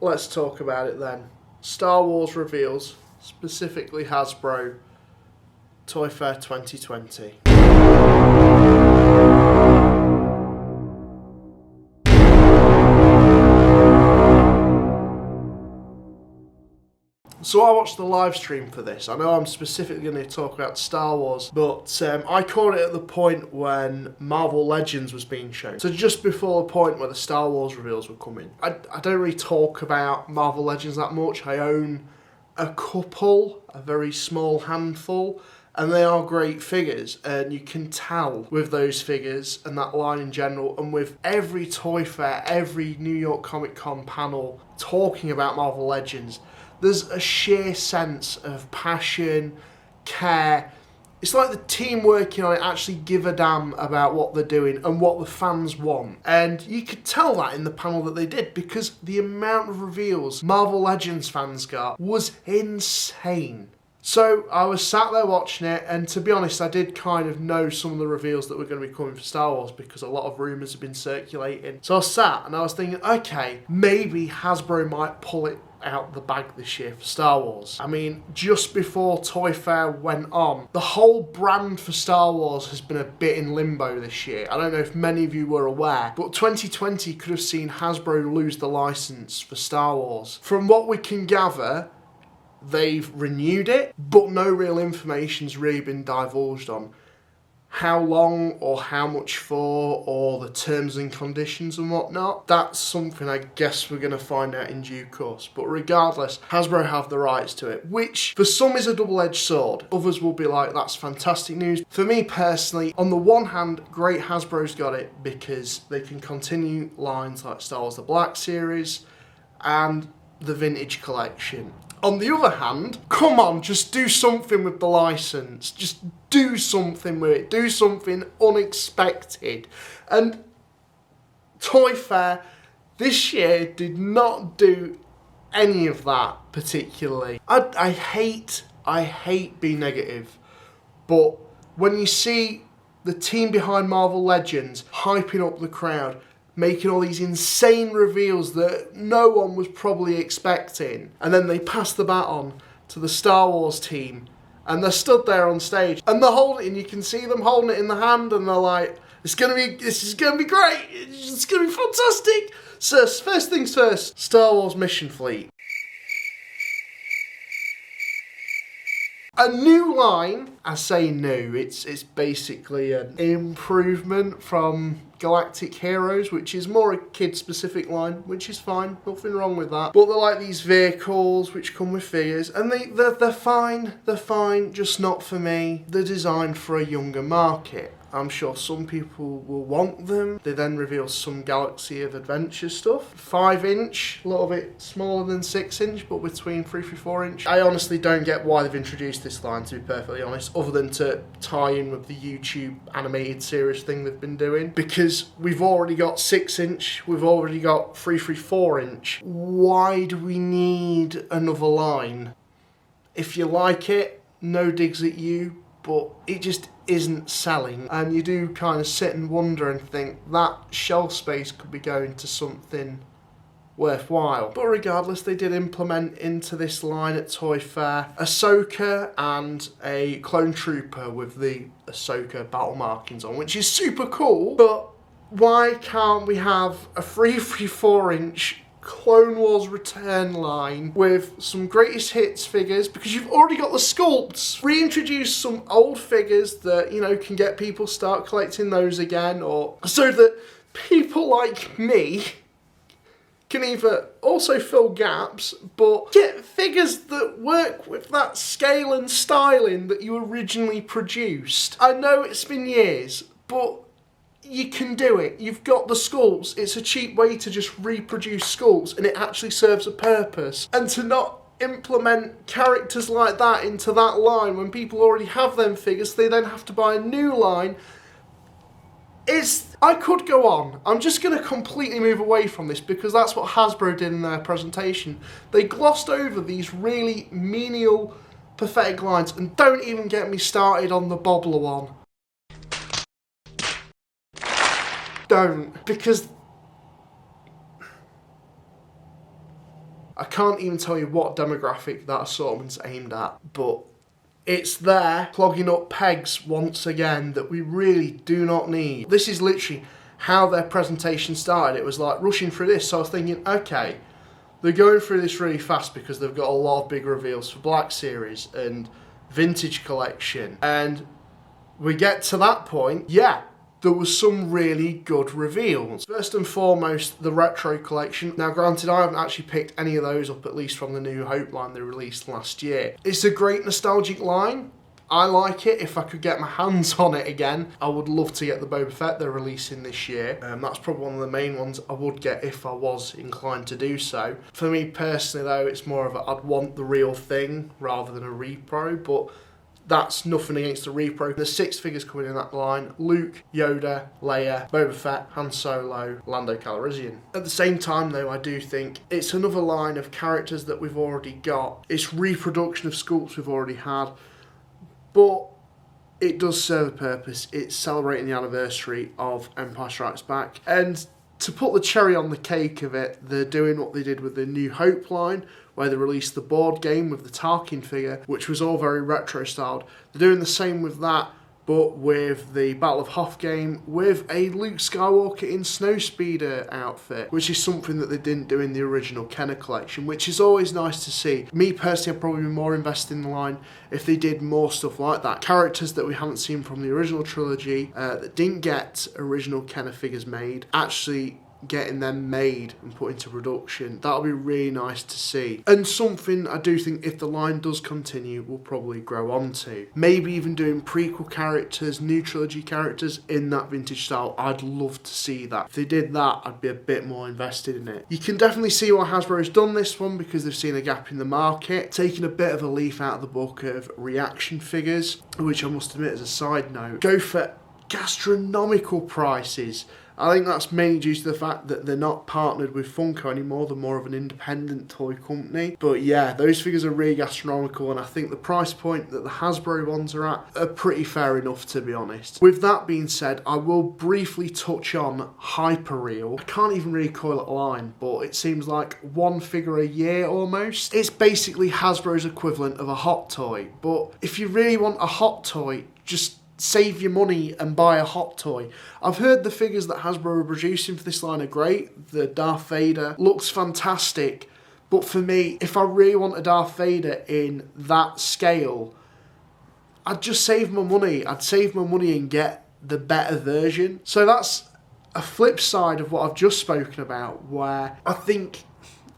let's talk about it then. Star Wars reveals, specifically Hasbro, Toy Fair 2020. So I watched the live stream for this. I know I'm specifically going to talk about Star Wars, but I caught it at the point when Marvel Legends was being shown. So just before the point where the Star Wars reveals were coming. I don't really talk about Marvel Legends that much. I own a couple, a very small handful, and they are great figures, and you can tell with those figures and that line in general, and with every Toy Fair, every New York Comic Con panel talking about Marvel Legends, there's a sheer sense of passion, care. It's like the team working on it actually give a damn about what they're doing and what the fans want. And you could tell that in the panel that they did, because the amount of reveals Marvel Legends fans got was insane. So I was sat there watching it, and to be honest, I did kind of know some of the reveals that were going to be coming for Star Wars because a lot of rumours have been circulating. So I was sat and I was thinking, okay, maybe Hasbro might pull it out the bag this year for Star Wars. I mean, just before Toy Fair went on, the whole brand for Star Wars has been a bit in limbo this year. I don't know if many of you were aware, but 2020 could have seen Hasbro lose the license for Star Wars. From what we can gather, they've renewed it, but no real information's really been divulged on how long or how much for, or the terms and conditions and whatnot. That's something I guess we're going to find out in due course. But regardless, Hasbro have the rights to it, which for some is a double-edged sword. Others will be like, that's fantastic news. For me personally, on the one hand, great Hasbro's got it because they can continue lines like Star Wars The Black Series and the Vintage Collection. On the other hand, come on, just do something with the license. Just do something with it. Do something unexpected. And Toy Fair this year did not do any of that particularly. I hate being negative, but when you see the team behind Marvel Legends hyping up the crowd, making all these insane reveals that no one was probably expecting, and then they pass the baton to the Star Wars team, and they're stood there on stage, and they're holding it, and you can see them holding it in the hand, and they're like, this is gonna be great, it's gonna be fantastic. So first things first, Star Wars Mission Fleet. A new line, I say new, it's basically an improvement from Galactic Heroes, which is more a kid-specific line, which is fine, nothing wrong with that. But they're like these vehicles which come with figures, and they're fine, just not for me. They're designed for a younger market. I'm sure some people will want them. They then reveal some Galaxy of Adventure stuff. 5-inch, a little bit smaller than 6-inch, but between 3-4-inch. I honestly don't get why they've introduced this line, to be perfectly honest, other than to tie in with the YouTube animated series thing they've been doing. Because we've already got 6-inch, we've already got 3-4-inch. Why do we need another line? If you like it, no digs at you, but it just isn't selling, and you do kind of sit and wonder and think that shelf space could be going to something worthwhile. But regardless, they did implement into this line at Toy Fair Ahsoka and a clone trooper with the Ahsoka battle markings on, which is super cool. But why can't we have a 3-4-inch Clone Wars Return line with some greatest hits figures, because you've already got the sculpts. Reintroduce some old figures that, you know, can get people start collecting those again, or so that people like me can either also fill gaps, but get figures that work with that scale and styling that you originally produced. I know it's been years, but you can do it. You've got the sculpts. It's a cheap way to just reproduce sculpts, and it actually serves a purpose. And to not implement characters like that into that line when people already have them figures, they then have to buy a new line. I could go on. I'm just going to completely move away from this because that's what Hasbro did in their presentation. They glossed over these really menial, pathetic lines, and don't even get me started on the Bobbler one. Don't, because I can't even tell you what demographic that assortment's aimed at, but it's there, clogging up pegs once again that we really do not need. This is literally how their presentation started. It was like rushing through this, so I was thinking, okay, they're going through this really fast because they've got a lot of big reveals for Black Series and Vintage Collection. And we get to that point, yeah, there was some really good reveals. First and foremost, the Retro Collection. Now granted, I haven't actually picked any of those up, at least from the New Hope line they released last year. It's a great nostalgic line. I like it. If I could get my hands on it again, I would love to get the Boba Fett they're releasing this year. That's probably one of the main ones I would get if I was inclined to do so. For me personally though, it's more of I'd want the real thing rather than a repro, but that's nothing against the repro. There's 6 figures coming in that line: Luke, Yoda, Leia, Boba Fett, Han Solo, Lando Calrissian. At the same time though, I do think it's another line of characters that we've already got. It's reproduction of sculpts we've already had, but it does serve a purpose. It's celebrating the anniversary of Empire Strikes Back. And to put the cherry on the cake of it, they're doing what they did with the New Hope line, where they released the board game with the Tarkin figure, which was all very retro styled. They're doing the same with that, but with the Battle of Hoth game, with a Luke Skywalker in Snowspeeder outfit, which is something that they didn't do in the original Kenner collection, which is always nice to see. Me personally, I'd probably be more invested in the line if they did more stuff like that. Characters that we haven't seen from the original trilogy, that didn't get original Kenner figures made, actually getting them made and put into production. That'll be really nice to see, and something I do think, if the line does continue, we'll probably grow onto. Maybe even doing prequel characters, new trilogy characters in that vintage style. I'd love to see that. If they did that, I'd be a bit more invested in it. You can definitely see why Hasbro's done this one, because they've seen a gap in the market, taking a bit of a leaf out of the book of reaction figures, which I must admit, as a side note, go for gastronomical prices. I think that's mainly due to the fact that they're not partnered with Funko anymore. They're more of an independent toy company. But yeah, those figures are really gastronomical, and I think the price point that the Hasbro ones are at are pretty fair enough, to be honest. With that being said, I will briefly touch on Hyperreal. I can't even really call it a line, but it seems like one figure a year almost. It's basically Hasbro's equivalent of a Hot Toy. But if you really want a Hot Toy, just save your money and buy a Hot Toy. I've heard the figures that Hasbro are producing for this line are great. The Darth Vader looks fantastic, but for me, if I really want a Darth Vader in that scale, I'd just save my money. I'd save my money and get the better version. So that's a flip side of what I've just spoken about, where I think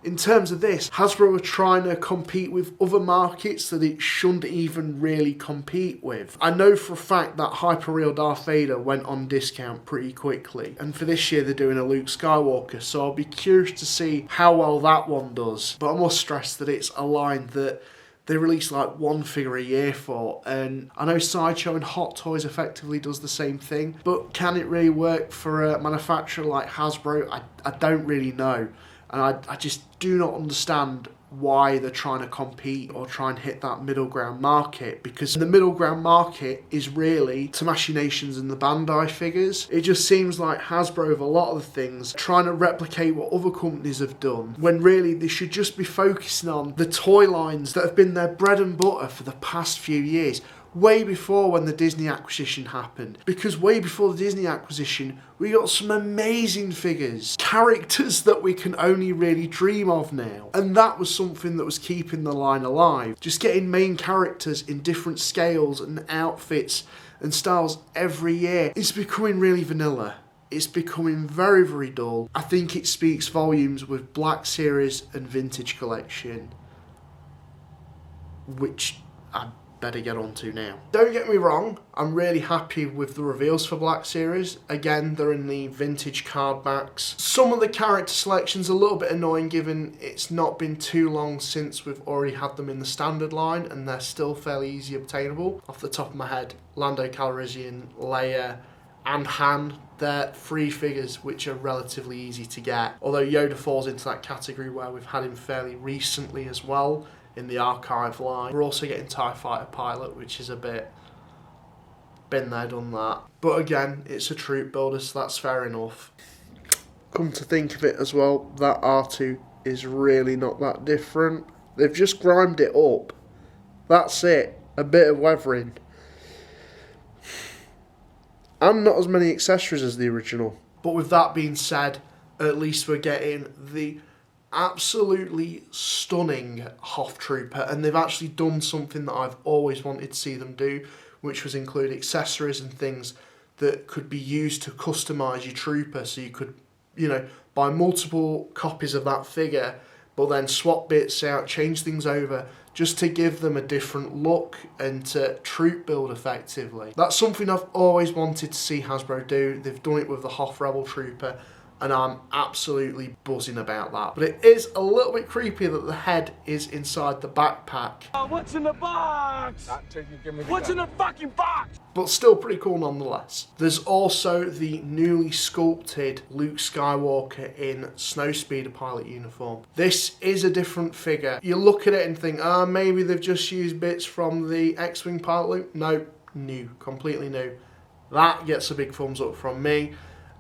in terms of this, Hasbro are trying to compete with other markets that it shouldn't even really compete with. I know for a fact that Hyperreal Darth Vader went on discount pretty quickly, and for this year they're doing a Luke Skywalker, so I'll be curious to see how well that one does. But I must stress that it's a line that they release like one figure a year for, and I know Sideshow and Hot Toys effectively does the same thing, but can it really work for a manufacturer like Hasbro? I don't really know. And I just do not understand why they're trying to compete or try and hit that middle ground market, because the middle ground market is really Tamashii Nations and the Bandai figures. It just seems like Hasbro, with a lot of the things, trying to replicate what other companies have done, when really they should just be focusing on the toy lines that have been their bread and butter for the past few years. Way before when the Disney acquisition happened. Because way before the Disney acquisition, we got some amazing figures. Characters that we can only really dream of now. And that was something that was keeping the line alive. Just getting main characters in different scales and outfits and styles every year. It's becoming really vanilla. It's becoming very, very dull. I think it speaks volumes with Black Series and Vintage Collection, which I better get on to now. Don't get me wrong, I'm really happy with the reveals for Black Series. Again, they're in the vintage card backs. Some of the character selection's a little bit annoying, given it's not been too long since we've already had them in the standard line, and they're still fairly easy obtainable. Off the top of my head, Lando Calrissian, Leia, and Han, they're 3 figures which are relatively easy to get. Although Yoda falls into that category where we've had him fairly recently as well, in the archive line. We're also getting TIE Fighter Pilot, which is a bit been there, done that. But again, it's a troop builder, so that's fair enough. Come to think of it as well, that R2 is really not that different. They've just grimed it up. That's it. A bit of weathering. And not as many accessories as the original. But with that being said, at least we're getting the absolutely stunning Hoth Trooper, and they've actually done something that I've always wanted to see them do, which was include accessories and things that could be used to customise your trooper, so you could, you know, buy multiple copies of that figure, but then swap bits out, change things over, just to give them a different look and to troop build effectively. That's something I've always wanted to see Hasbro do. They've done it with the Hoth Rebel Trooper, and I'm absolutely buzzing about that. But it is a little bit creepy that the head is inside the backpack. What's in the box? What's in the fucking box? But still pretty cool nonetheless. There's also the newly sculpted Luke Skywalker in Snowspeeder pilot uniform. This is a different figure. You look at it and think, maybe they've just used bits from the X-Wing pilot Luke. No, new, completely new. That gets a big thumbs up from me.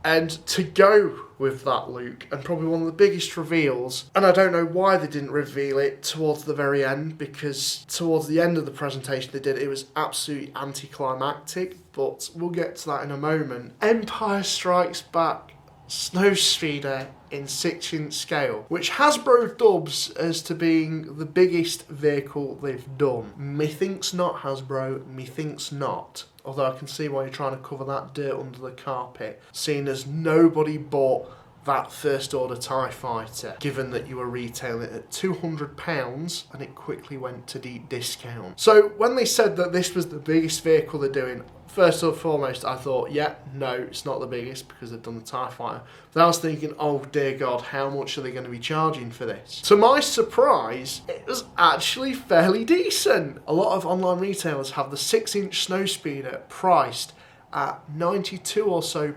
And to go with that Luke, and probably one of the biggest reveals, and I don't know why they didn't reveal it towards the very end, because towards the end of the presentation they did, it was absolutely anticlimactic, but we'll get to that in a moment. Empire Strikes Back Snowspeeder in 6-inch scale, which Hasbro dubs as to being the biggest vehicle they've done. Methinks not, Hasbro, methinks not. Although I can see why you're trying to cover that dirt under the carpet, seeing as nobody bought that First Order TIE Fighter, given that you were retailing it at £200 and it quickly went to deep discount. So when they said that this was the biggest vehicle they're doing, first and foremost I thought, yeah, no, it's not the biggest because they've done the TIE Fighter. But I was thinking, oh dear God, how much are they going to be charging for this? To my surprise, it was actually fairly decent. A lot of online retailers have the 6-inch Snowspeeder priced at £92 or so,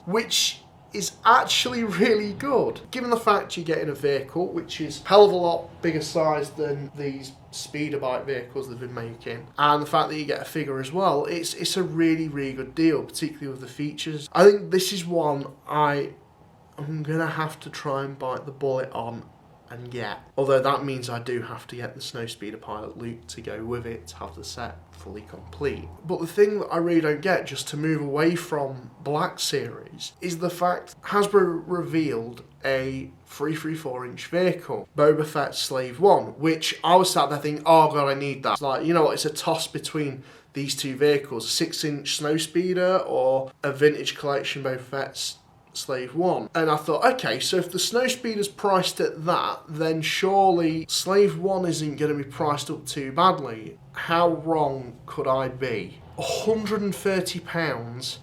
which is actually really good, given the fact you're getting a vehicle which is a hell of a lot bigger size than these speeder bike vehicles they've been making, and the fact that you get a figure as well. It's a really, really good deal, particularly with the features. I think this is one I'm gonna have to try and bite the bullet on and get. Although that means I do have to get the Snowspeeder pilot Luke to go with it to have the set fully complete. But the thing that I really don't get, just to move away from Black Series, is the fact Hasbro revealed a 334-inch vehicle, Boba Fett Slave 1, which I was sat there thinking, oh God, I need that. It's like, you know what, it's a toss between these two vehicles, 6-inch Snowspeeder or a vintage collection Boba Fett's Slave 1. And I thought, okay, so if the Snowspeeder's priced at that, then surely Slave 1 isn't going to be priced up too badly. How wrong could I be? £130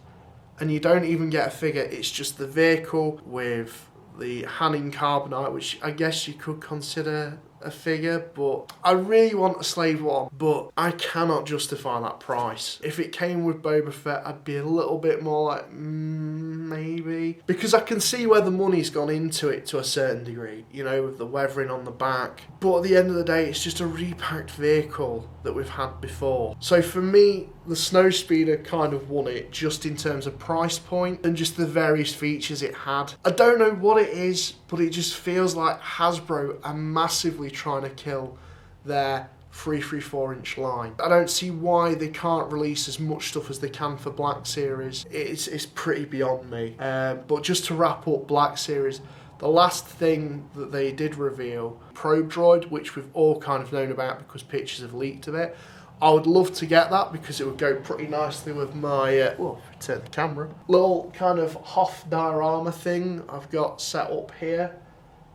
and you don't even get a figure, it's just the vehicle with the Hanning Carbonite, which I guess you could consider a figure, but I really want a Slave 1, but I cannot justify that price. If it came with Boba Fett, I'd be a little bit more like, maybe. Because I can see where the money's gone into it to a certain degree, you know, with the weathering on the back. But at the end of the day, it's just a repacked vehicle that we've had before. So for me, the Snowspeeder kind of won it just in terms of price point and just the various features it had. I don't know what it is, but it just feels like Hasbro are massively trying to kill their 334-inch line. I don't see why they can't release as much stuff as they can for Black Series. It's pretty beyond me. But just to wrap up Black Series, the last thing that they did reveal, Probe Droid, which we've all kind of known about because pictures have leaked of it. I would love to get that because it would go pretty nicely with my, turn the camera, little kind of Hoth diorama thing I've got set up here.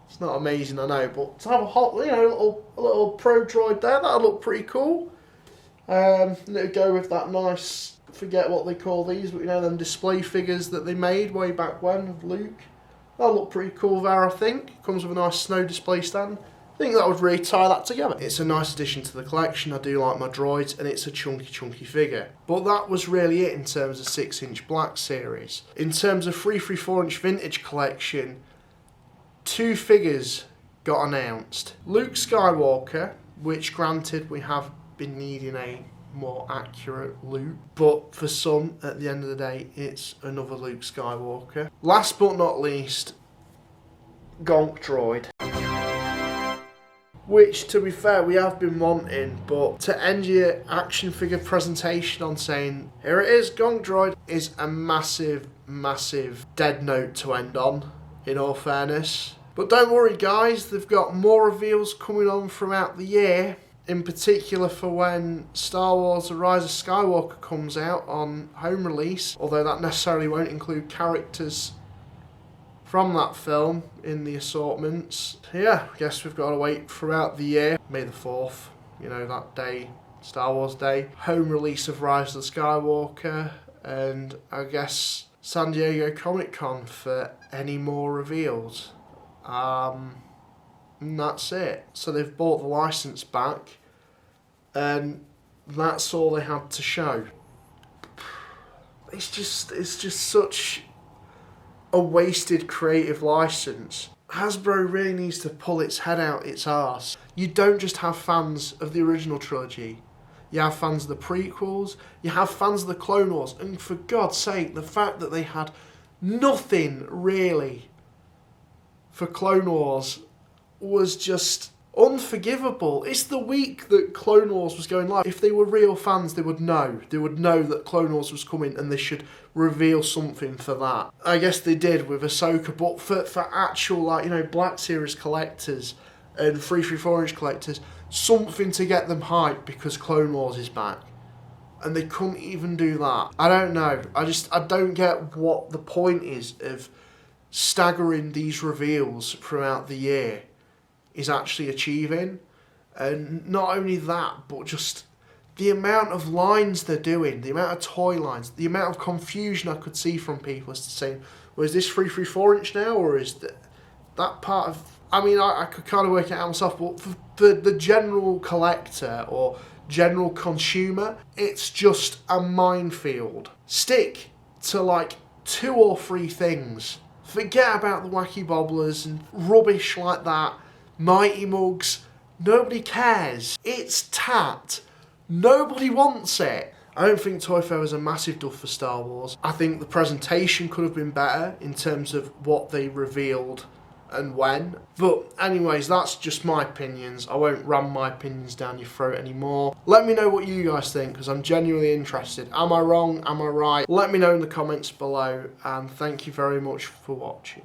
It's not amazing, I know, but to have a little Probe Droid there, that'd look pretty cool. And it'd go with that nice, forget what they call these, but you know, them display figures that they made way back when of Luke. That'll look pretty cool there, I think. Comes with a nice snow display stand. I think that would really tie that together. It's a nice addition to the collection. I do like my droids, and it's a chunky figure. But that was really it in terms of 6-inch Black Series. In terms of 334-inch Vintage Collection, 2 figures got announced. Luke Skywalker, which granted we have been needing a more accurate Luke, but for some, at the end of the day, it's another Luke Skywalker. Last but not least, Gonk Droid. which, to be fair, we have been wanting, but to end your action figure presentation on saying, here it is, Gonk Droid, is a massive, massive dead note to end on, in all fairness. But don't worry guys, they've got more reveals coming on throughout the year, in particular for when Star Wars The Rise of Skywalker comes out on home release, although that necessarily won't include characters from that film in the assortments. Yeah, I guess we've got to wait throughout the year. May the 4th, you know, that day, Star Wars Day. Home release of Rise of the Skywalker, and I guess San Diego Comic-Con for any more reveals. And that's it. So they've bought the license back, and that's all they had to show. It's just such a wasted creative license. Hasbro really needs to pull its head out its arse. You don't just have fans of the original trilogy. You have fans of the prequels, you have fans of the Clone Wars, and for God's sake, the fact that they had nothing really for Clone Wars was just unforgivable. It's the week that Clone Wars was going live. If they were real fans, they would know. They would know that Clone Wars was coming and they should reveal something for that. I guess they did with Ahsoka, but for actual, like, you know, Black Series collectors and 334-inch collectors, something to get them hyped because Clone Wars is back. And they couldn't even do that. I don't know. I don't get what the point is of staggering these reveals throughout the year is actually achieving. And not only that, but just the amount of lines they're doing, the amount of toy lines, the amount of confusion I could see from people as to saying, well, is this 334-inch now, or is that part of... I mean, I could kind of work it out myself, but for the general collector or general consumer, it's just a minefield. Stick to like 2 or 3 things. Forget about the wacky bobblers and rubbish like that. Mighty Mugs, nobody cares. It's tat. Nobody wants it. I don't think Toy Fair was a massive duff for Star Wars. I think the presentation could have been better in terms of what they revealed and when. But anyways, that's just my opinions. I won't ram my opinions down your throat anymore. Let me know what you guys think, because I'm genuinely interested. Am I wrong? Am I right? Let me know in the comments below, and thank you very much for watching.